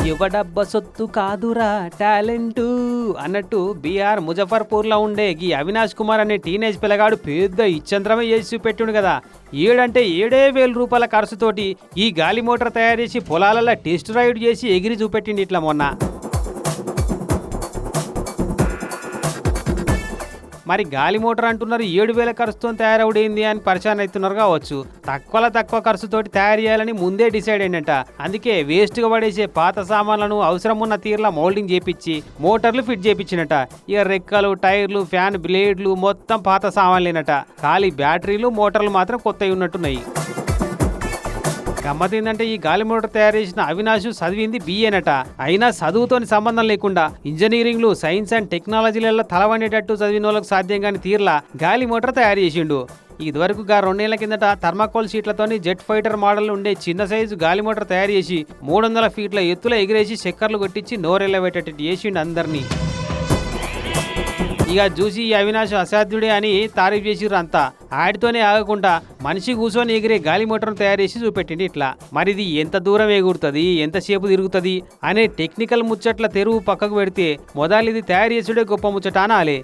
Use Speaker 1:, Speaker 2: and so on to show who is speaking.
Speaker 1: యువడబ్బ సొత్తు కాదురా టాలెంటు అన్నట్టు బీహార్ ముజఫర్పూర్లో ఉండే ఈ అవినాష్ కుమార్ అనే టీనేజ్ పిల్లగాడు పెద్ద ఇచ్చంద్రమే చేసి చూపెట్టిండు కదా. ఏడంటే 7,000 రూపాయల ఖర్చుతోటి ఈ గాలి మోటార్ తయారు చేసి పొలాలలో టెస్ట్ రైడ్ చేసి ఎగిరి చూపెట్టిండు ఇట్లా మొన్న. మరి గాలి మోటార్ అంటున్నారు 7,000 ఖర్చుతో తయారవుడైంది అని పరిచయం అవుతున్నారు కావచ్చు. తక్కువ ఖర్చుతోటి తయారు చేయాలని ముందే డిసైడ్ అయిందంట. అందుకే వేస్ట్గా పడేసే పాత సామాన్లను అవసరం ఉన్న తీరులా మోల్డింగ్ చేపించి మోటార్లు ఫిట్ చేపించినట. ఇక రెక్కలు, టైర్లు, ఫ్యాన్ బ్లేడ్లు మొత్తం పాత సామాన్లేనట. ఖాళీ బ్యాటరీలు, మోటార్లు మాత్రం కొత్తవి ఉన్నట్టున్నాయి. గమ్మత్ ఏంటంటే ఈ గాలి మోటార్ తయారు చేసిన అవినాష్ చదివింది బిఏనట. అయినా చదువుతోని సంబంధం లేకుండా ఇంజనీరింగ్లు, సైన్స్ అండ్ టెక్నాలజీలలో తలవండేటట్టు చదివిన వాళ్ళకు సాధ్యం కాని తీర్లా గాలి మోటార్ తయారు చేసిండు. ఇదివరకు 2 ఏళ్ల కిందట థర్మాకోల్ షీట్లతోని జెట్ ఫైటర్ మోడల్ ఉండే చిన్న సైజు గాలి మోటార్ తయారు చేసి 300 ఫీట్ల ఎత్తులో ఎగిరేసి చక్కర్లు కొట్టించి నోరెళ్ళబెట్టేటట్టు చేసిండు అందరినీ. ఇక చూసి ఈ అవినాష్ అసాధ్యుడే అని తారీఫ్ చేసిర్రు అంతా. ఆడితోనే ఆగకుండా మనిషి కూర్చొని ఎగిరే గాలి మోటార్ను తయారు చేసి చూపెట్టిండి ఇట్లా. మరి ఇది ఎంత దూరం ఎగురుతుంది, ఎంతసేపు తిరుగుతుంది అనే టెక్నికల్ ముచ్చట్ల తెరువు పక్కకు పెడితే మొదలు ఇది తయారు చేసుడే గొప్ప ముచ్చట అనాలి.